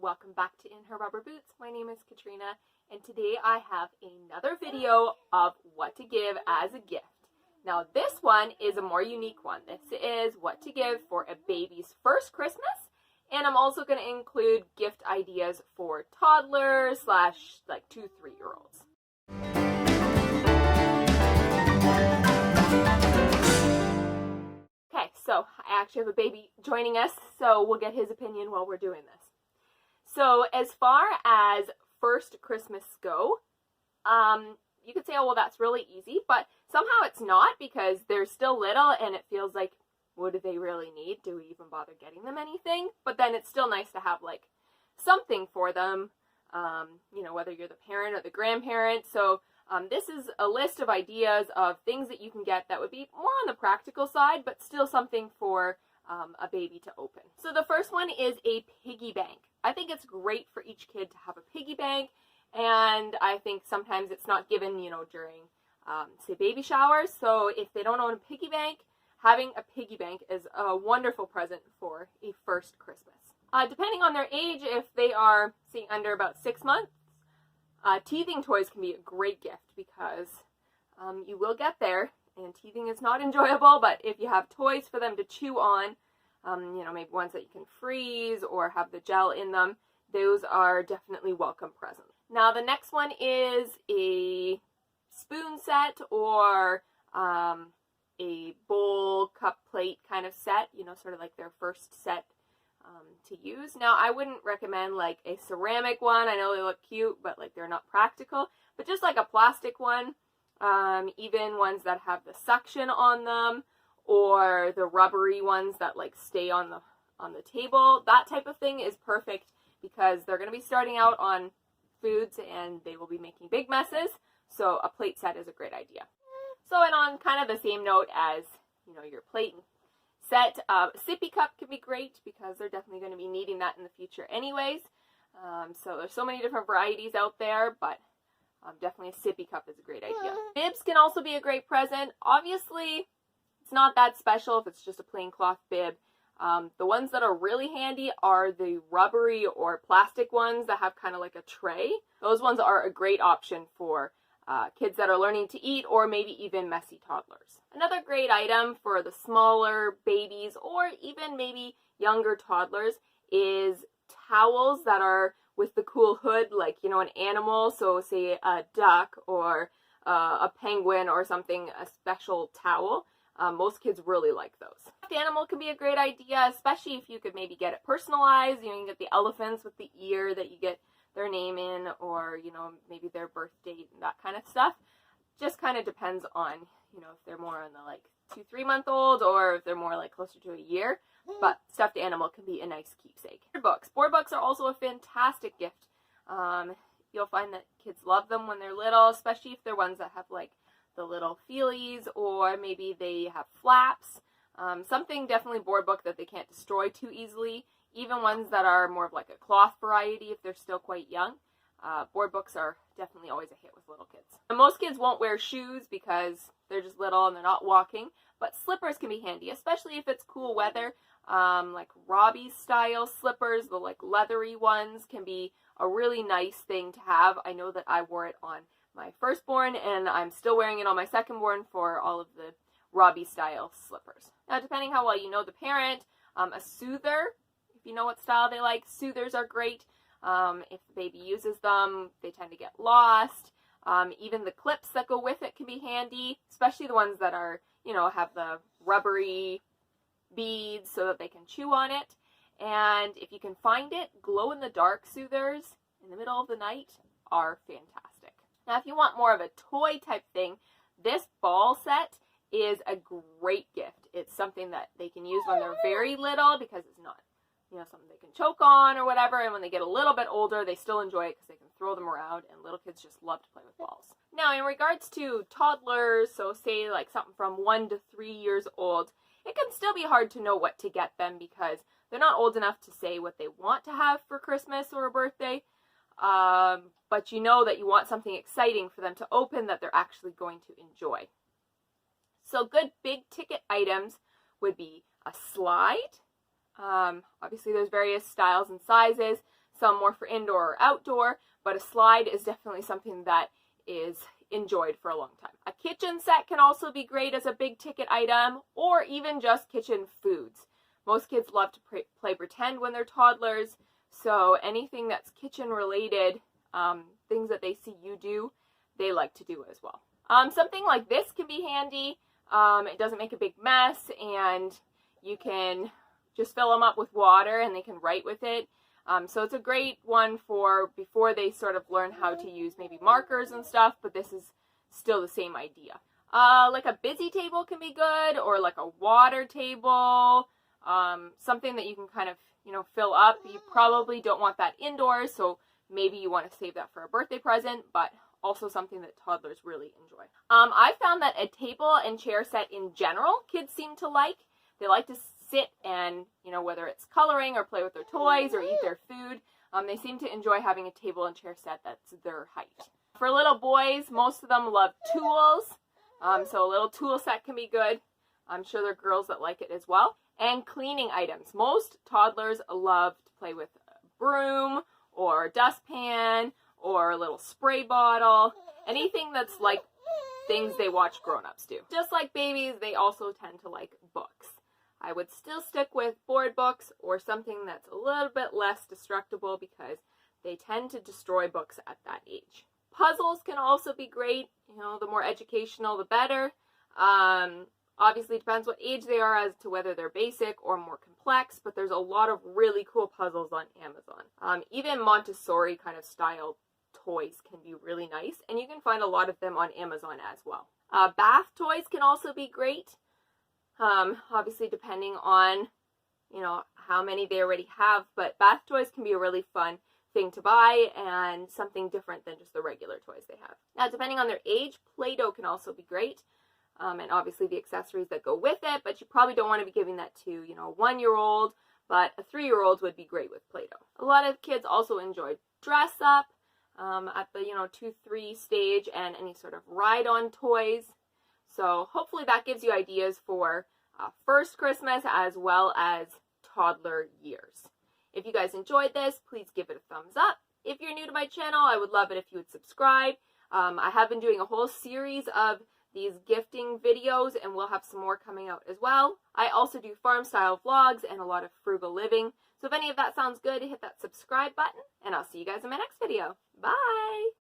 welcome back to In Her Rubber Boots. My name is Katrina, and today I have another video of what to give as a gift. Now this one is a more unique one. This is what to give for a baby's first Christmas, and I'm also going to include gift ideas for toddlers / like 2-3-year-olds. Okay, so I actually have a baby joining us, so we'll get his opinion while we're doing this. So as far as first Christmas go, you could say, oh, well, that's really easy, but somehow it's not, because they're still little and it feels like, what do they really need? Do we even bother getting them anything? But then it's still nice to have like something for them, you know, whether you're the parent or the grandparent. So this is a list of ideas of things that you can get that would be more on the practical side, but still something for a baby to open. So the first one is a piggy bank. I think it's great for each kid to have a piggy bank, and I think sometimes it's not given, you know, during, say, baby showers. So if they don't own a piggy bank, having a piggy bank is a wonderful present for a first Christmas. Depending on their age, if they are, say, under about 6 months, teething toys can be a great gift, because you will get there, and teething is not enjoyable, but if you have toys for them to chew on, you know, maybe ones that you can freeze or have the gel in them, those are definitely welcome presents. Now the next one is a spoon set or a bowl, cup, plate kind of set, you know, sort of like their first set to use. Now I wouldn't recommend like a ceramic one. I know they look cute, but like they're not practical. But just like a plastic one, even ones that have the suction on them, or the rubbery ones that like stay on the table, that type of thing is perfect, because they're going to be starting out on foods and they will be making big messes. So a plate set is a great idea. So, and on kind of the same note as, you know, your plate set, sippy cup can be great, because they're definitely going to be needing that in the future anyways. So there's so many different varieties out there, but definitely a sippy cup is a great idea. Bibs can also be a great present. Obviously, it's not that special if it's just a plain cloth bib. The ones that are really handy are the rubbery or plastic ones that have kind of like a tray. Those ones are a great option for kids that are learning to eat, or maybe even messy toddlers. Another great item for the smaller babies or even maybe younger toddlers is towels that are with the cool hood, like, you know, an animal, so say a duck or a penguin or something, a special towel. Most kids really like those. The animal can be a great idea, especially if you could maybe get it personalized. You know, you can get the elephants with the ear that you get their name in, or, you know, maybe their birth date and that kind of stuff. Just kind of depends on, you know, if they're more on the like 2-3-month-old, or if they're more like closer to a year. But stuffed animal can be a nice keepsake. Board books are also a fantastic gift. You'll find that kids love them when they're little, especially if they're ones that have like the little feelies, or maybe they have flaps. Something definitely board book that they can't destroy too easily. Even ones that are more of like a cloth variety if they're still quite young. Board books are definitely always a hit with little kids. And most kids won't wear shoes because they're just little and they're not walking, but slippers can be handy, especially if it's cool weather. Like Robbie style slippers, the like leathery ones, can be a really nice thing to have. I know that I wore it on my firstborn, and I'm still wearing it on my secondborn for all of the Robbie style slippers. Now, depending how well you know the parent, a soother, if you know what style they like, soothers are great. If the baby uses them, they tend to get lost. Even the clips that go with it can be handy, especially the ones that are, you know, have the rubbery beads so that they can chew on it. And if you can find it, glow-in-the-dark soothers in the middle of the night are fantastic. Now, if you want more of a toy type thing, this ball set is a great gift. It's something that they can use when they're very little, because it's not, you know, something they can choke on or whatever, and when they get a little bit older, they still enjoy it because they can throw them around, and little kids just love to play with balls. Now, in regards to toddlers, so say like something from 1 to 3 years old, it can still be hard to know what to get them, because they're not old enough to say what they want to have for Christmas or a birthday, but you know that you want something exciting for them to open that they're actually going to enjoy. So good big ticket items would be a slide. Obviously there's various styles and sizes. some more for indoor or outdoor, but a slide is definitely something that is enjoyed for a long time. A kitchen set can also be great as a big ticket item, or even just kitchen foods. Most kids love to play pretend when they're toddlers, so anything that's kitchen related, things that they see you do, they like to do as well. Something like this can be handy. It doesn't make a big mess, and you can just fill them up with water and they can write with it. So it's a great one for before they sort of learn how to use maybe markers and stuff, but this is still the same idea. Like a busy table can be good, or like a water table, something that you can kind of, fill up. You probably don't want that indoors, so maybe you want to save that for a birthday present, but also something that toddlers really enjoy. I found that a table and chair set in general, kids seem to like. They like to sit and, whether it's coloring or play with their toys or eat their food, they seem to enjoy having a table and chair set that's their height. For little boys, most of them love tools, so a little tool set can be good. I'm sure there are girls that like it as well. And cleaning items. Most toddlers love to play with a broom or a dustpan or a little spray bottle. Anything that's like things they watch grown-ups do. Just like babies, they also tend to like books. I would still stick with board books or something that's a little bit less destructible because they tend to destroy books at that age. Puzzles can also be great. The more educational, the better. Obviously, it depends what age they are as to whether they're basic or more complex, but there's a lot of really cool puzzles on Amazon. Even Montessori kind of style toys can be really nice, and you can find a lot of them on Amazon as well. Bath toys can also be great, obviously depending on, how many they already have, but bath toys can be a really fun thing to buy and something different than just the regular toys they have. Now, depending on their age, Play-Doh can also be great. And obviously the accessories that go with it, but you probably don't want to be giving that to, a 1-year-old, but a 3-year-old would be great with Play-Doh. A lot of kids also enjoy dress up at the, 2-3 stage and any sort of ride-on toys. So hopefully that gives you ideas for first Christmas as well as toddler years. If you guys enjoyed this, please give it a thumbs up. If you're new to my channel, I would love it if you would subscribe. I have been doing a whole series of these gifting videos, and we'll have some more coming out as well. I also do farm style vlogs and a lot of frugal living. So if any of that sounds good, hit that subscribe button, and I'll see you guys in my next video. Bye!